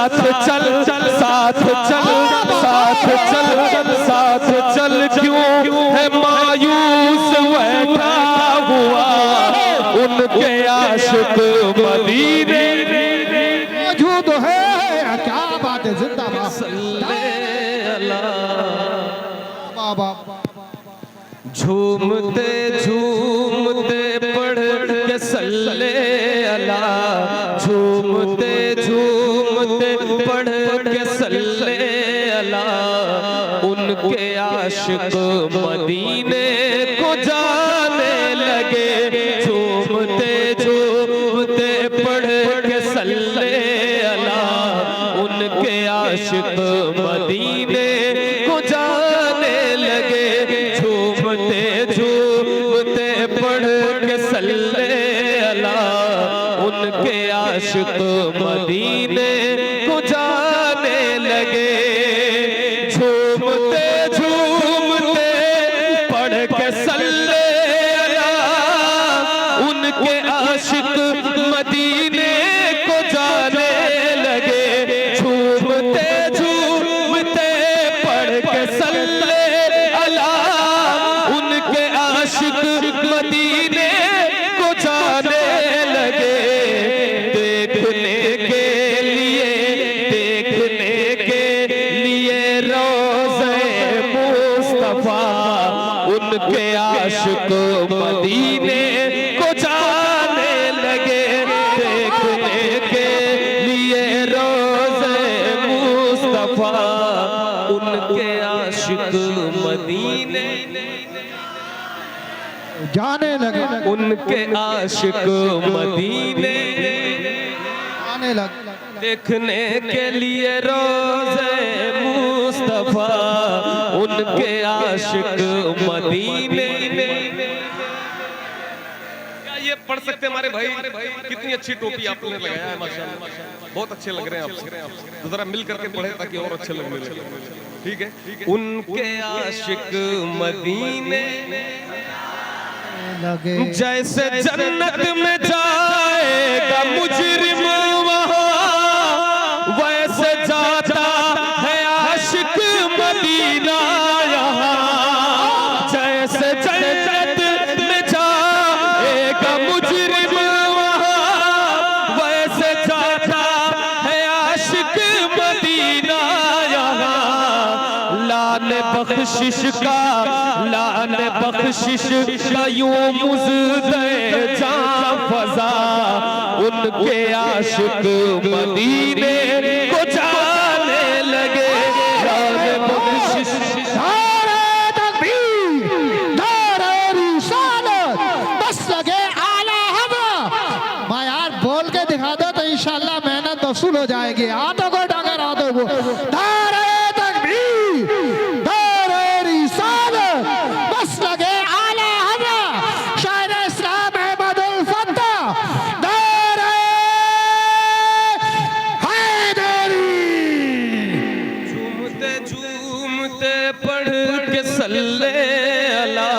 साथ चल साथ चल साथ चल साथ चल क्यों है मायूस बैठा हुआ उनके आशिक मदीने मौजूद है। क्या बात है, जिंदाबाद। झूमते झूमते पढ़ के सल्ले अला, झूमते झूमते पढ़ के सल्ले अला, उनके आशिक मदीने को जाने लगे। झूमते झूमते पढ़ के सल्ले अला, उनके आशिक मदीने को जाने लगे। झूमते झूमते पढ़ के सल्ले अला, उनके आशिक मदीने को जाने लगे। झूमते झूमते पढ़ के सल्ले अला, उनके आशिक मदीने को जाने लगे। झूमते झूमते पढ़ के सल्ले अला, उनके आशिक मदीने को जाने लगे। देखने के लिए रोज़े मुस्तफा, उनके आशिक मदीने को जाने लगे। देखने के लिए रोज़े मुस्तफा, उनके आशिक मदीने जाने लगे। उनके आशिक मदीने जाने लगे। देखने के लिए रोज़े मुस्तफा, उनके आशिक मदीने। क्या ये पढ़ सकते हैं हमारे भाई? कितनी अच्छी टोपी आपने लगाया है, माशाल्लाह, बहुत अच्छे लग रहे हैं आप। तो जरा मिल करके पढ़े ताकि और अच्छे लगने लगे। ठीक है। उनके आशिक मदीने लगे। जैसे जन्नत में जाएगा मुजरिम वहाँ, वैसे जाता है आशिक मदीना यहाँ। जैसे जन्नत में जाएगा मुजरिम वहाँ, वैसे जाता है आशिक मदीना यहाँ। लान बख्शिश का यूं मुज़दे जां फज़ा, उनके आशिक मदीने को जाने लगे। लान बख्शिश नारे तकबीर, नारे रिसालत, बस लगे आला हवा। मैं यार बोल के दिखा दो तो इंशाल्लाह मेहनत वसूल हो जाएगी। हाथों को डगर, हाथों को। नारे तकबीर, नारे रिसालत, बस लगे आला हवा। शायर इस्लाम अहमदुल फत्ता, नारे हैदरी। झूमते झूमते पढ़ के सल्ले अला,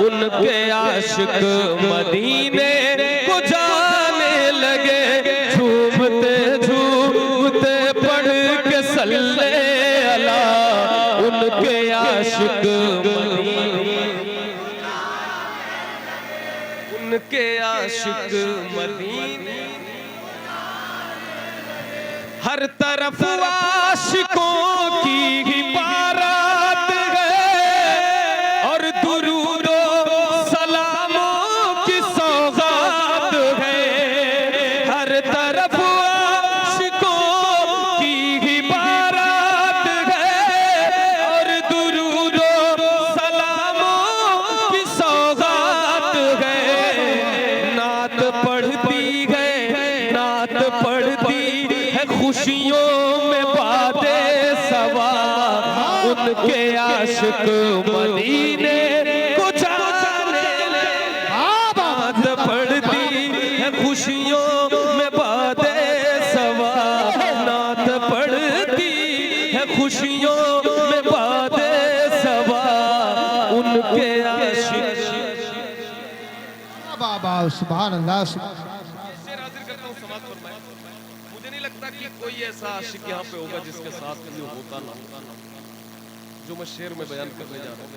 उनके आशिक मदीने को जाने लगे। झूमते झूमते पढ़ के सल्ले अला, उनके आशिक मदीने, उनके आशिक मदीने। हर तरफ आशिकों की ही बारात है, और दुरूदो सलामों की सौगात है। हर तरफ आशिकों की ही बारात है, और दुरूदो सलामों की सौगात है। नात पढ़ती है, नात पढ़ती है खुशियों में बाते सवा, उनके आशिक मदीने को जाने लगे। नात पढ़ती है खुशियों में बाते सवा, नात पढ़ती है खुशियों में बाते सवा, उनके आशिक। बाबा सुभान अल्लाह। हाजिर करता हूं, समाज फरमाए। मुझे नहीं लगता लगता कि कोई ऐसा आशिक यहाँ पे होगा जिसके साथ ये होता ना, जो मैं शेर में बयान करने जा रहा हूँ।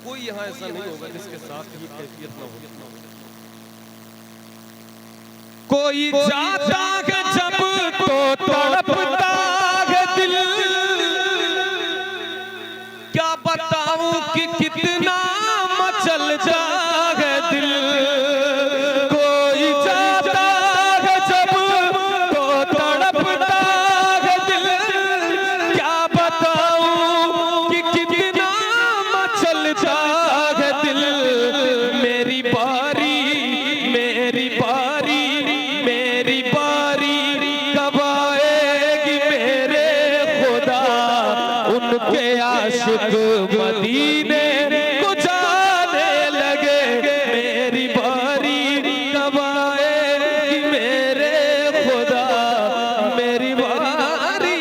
कोई यहाँ ऐसा नहीं होगा जिसके साथ ये कैफियत ना हो। कोई जाता है जब तो तड़पता है दिल, क्या बताऊं कि कितना मचल जाए दिल। कोई जाता है जब तो तड़पता है दिल, क्या बताऊं कि कितना मचल जाए दिल। मेरी बारी मेरी बारी मेरी बारी कब आएगी मेरे खुदा, उनके आशिक मदीने को जाने लगे। मेरी बारी कब आएगी मेरे खुदा, मेरी बारी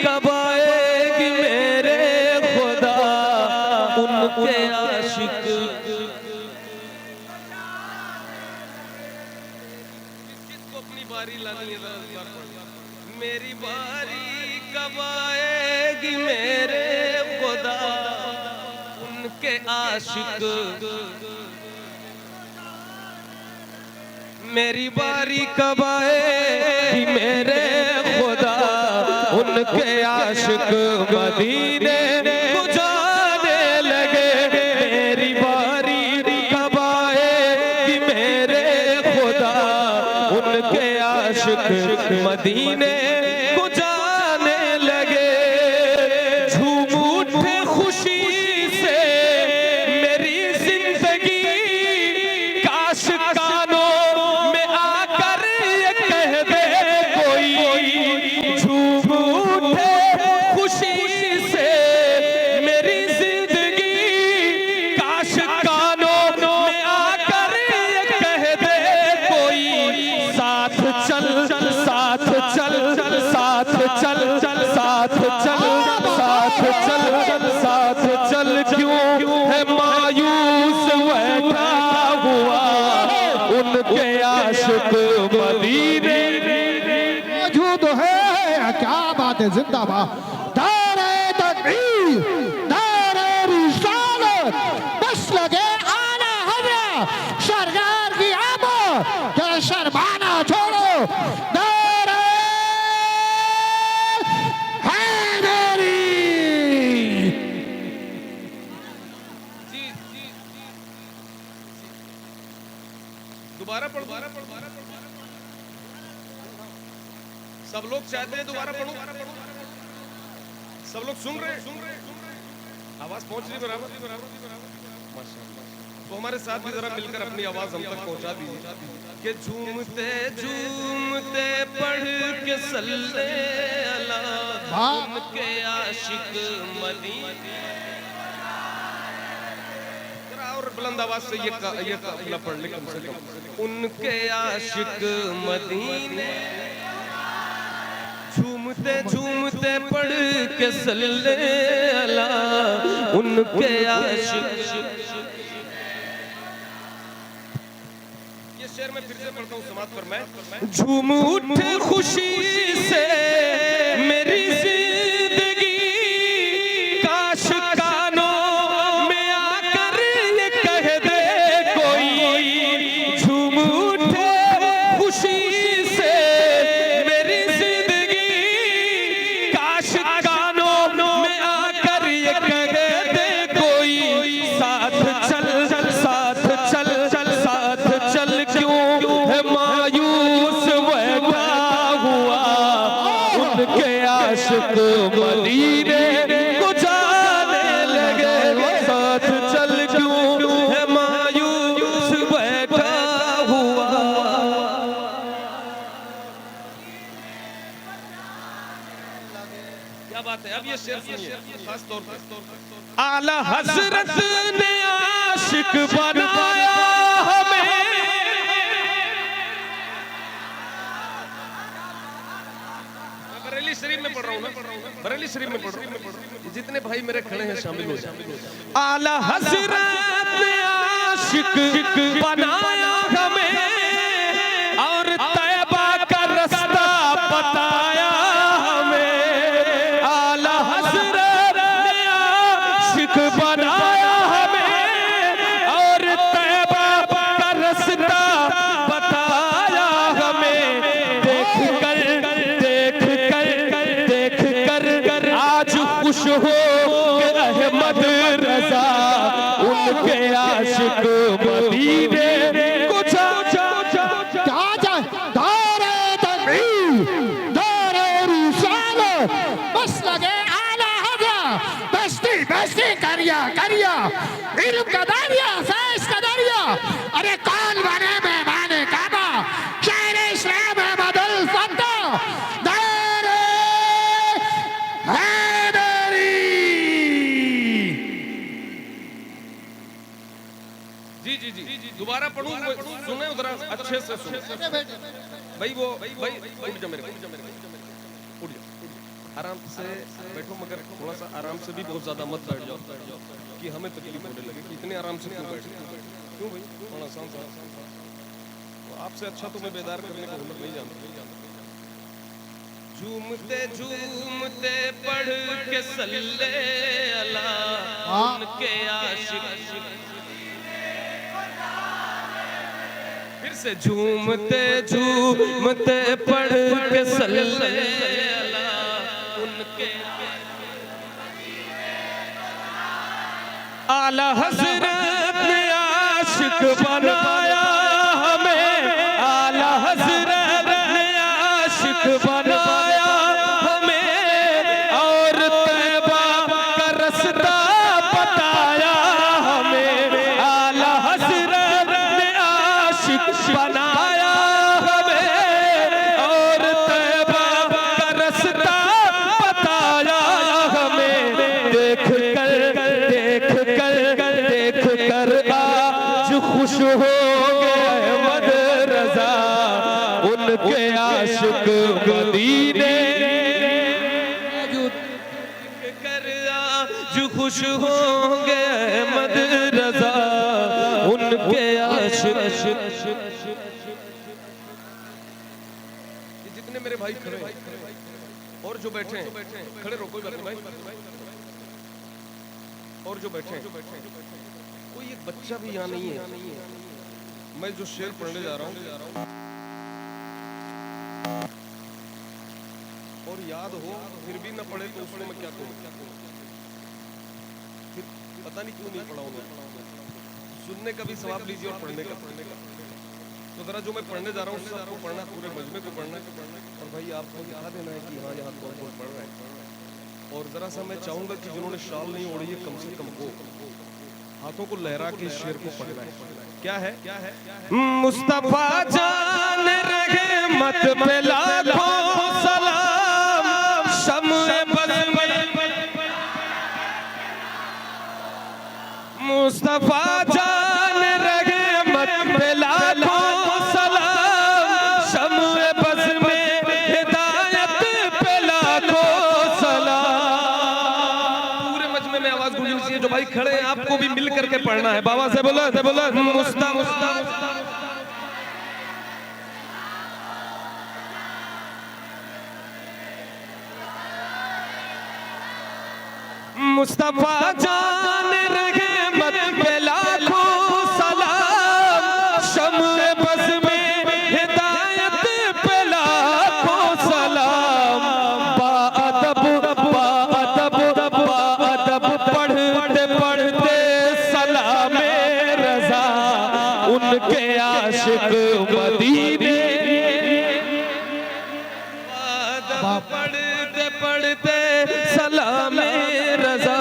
कब आएगी मेरे खुदा, उनके आशिक। अपनी बारी लानी है, मेरी बारी कब आएगी मेरे खुदा, उनके आशिक। मेरी बारी कब आएगी मेरे खुदा, उनके आशिक मदीने को जाने लगे। मेरी बारी कब आएगी मेरे खुदा, उनके आशिक मदीने को जाने लगे। झूम उठे खुशी से मेरी जिंदगी, काश कानों में आकर ये कह दे कोई। झूम उठे खुशी से मेरी जिंदगी, काश कानों में आकर ये कह दे कोई। साथ चल साथ चल साथ चल साथ चल साथ चल साथ चल, क्यों है मायूस बैठा हुआ, उनके आशिक मदीने मौजूद है। क्या बात है, जिंदाबाद। दारे तकबीर, दारे रिसालत, बस लगे आला हज़रत सरकार की आमद, क्या शर्माना छोड़ो। दारे हैदरी। दोबारा पढ़ो, सब लोग चाहते हैं दोबारा पढ़ो। सब लोग सुन रहे हैं, आवाज पहुंच रही बराबर। माशाअल्लाह। तो हमारे साथ भी जरा मिलकर अपनी आवाज हम तक पहुंचा दीजिए कि झूमते झूमते पढ़ के सल्ले अला, उनके आशिक मदीने। जरा और बुलंद आवाज से ये पढ़ ले कम से कम। उनके आशिक मदीने, झूमते झूमते पढ़ के सल्ले अला, उनके आशिक। ये शेर में फिर से पढ़ता हूँ समाज पर मैं। झूम उठे खुशी से मेरी जिंदगी, काश कानों में आकर ये कह दे कोई। झूम उठे खुशी से मेरी जिंदगी, काश कानों में आकर ये कह दे कोई। साथ चल साथ चल साथ चल, क्यों है मायूस बैठा हुआ, उनके आशिक मदीने को जाने लगे। साथ चल क्यों है मायूस बैठा हुआ। क्या बात है। अब ये शेर सुनिए खास तौर पर। आला हजरत ने आशिक बनाया हमें, बरेली शरीफ में पढ़ रहा हूँ ना, बरेली शरीफ में पढ़ रहा हूँ। जितने भाई मेरे खड़े हैं शामिल हो जाए। आला हजरत ने आशिक बनाया हमें, और तैबा का रास्ता पता हो अहमद रजा, उनके आशिक मदीने को जा दारे तकबीर दारे रिसालत मसलके आला हज़रत बेस्ती करिया इल्म का दरिया फैज़ का दरिया। अरे कौन बने मेहमान काबा शायर इस्लाम अहमद अल फत्ता दारे हैदरी। जी दोबारा पढ़ूं, सुने उधर अच्छे से सुने भाई। वो भाई उठ जा मेरे उठ जा, आराम से बैठो, मगर थोड़ा सा आराम से भी बहुत ज्यादा मत बैठ जाओ कि हमें तकलीफ होने लगे कि इतने आराम से क्यों बैठे, क्यों भाई थोड़ा आसान सा। तो आपसे अच्छा तो मैं बेदार करने का हुनर नहीं जानता। झूमते पढ़ के सल्ले अला उनके आशिक, फिर से झूमते पढ़ के सल्ले अला उनके आला हज़रत ने आशिक बनाया हमें, आला हज़रत ने आशिक बनाया हमें, और तैबा का रास्ता बताया हमें। आला हज़रत ने आशिक बनाया हमें, और तैबा का रास्ता बताया हमें। देख कर आज खुश हो गए अहमद रजा, उनके आशिक मदीने कर आज खुश होंगे अहमद रजा, उनके आशिक। जितने मेरे भाई खड़े और जो बैठे हैं खड़े रहो, कोई बात नहीं भाई, और जो बैठे हैं कोई एक बच्चा भी यहाँ नहीं है। मैं जो शेर पढ़ने जा रहा हूँ और याद हो फिर भी न पढ़े तो उसको मैं क्या करूँ, फिर पता नहीं क्यों नहीं पढ़ाऊंगा। सुनने का भी सवाब लीजिए और पढ़ने का। तो जरा जो मैं पढ़ने जा रहा हूँ उसको पढ़ना, पूरे मजमे को पढ़ना, और भाई आपको दिखा देना है कि हाँ यहाँ कौन कौन पढ़ रहा है। और जरा सा मैं चाहूंगा कि जिन्होंने शाल नहीं ओढ़ी है कम से कम वो हाथों को लहरा के शेर को पढ़ना है। क्या है मुस्तफा जान रहे मत पे लाखों सलाम, शम्ए बज़ में मुस्तफा जान रहे मत पे लाखों सलाम, शम्ए बज़ में हिदायत पे लाखों सलाम। पूरे मजमे में आवाज गूंजनी चाहिए। जो भाई खड़े हैं आपको भी मिल करके पढ़ना है। बाबा से बोला मुस्तफा मुस्तफा जान रहे मत पे लाखों सलाम, शम्ए बज़ में हिदायत पे लाखों सलाम। बाअदब पढ़ते पढ़ते सलामे रज़ा, उनके आशिक मदीने। पढ़ते पढ़ते सलामे रज़ा,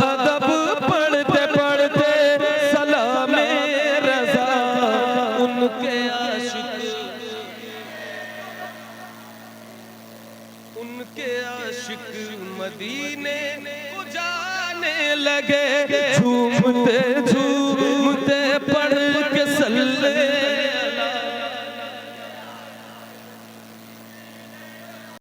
अदब पढ़ते पढ़ते सलामे रज़ा, उनके आशिक मदीने को जाने लगे। झूमते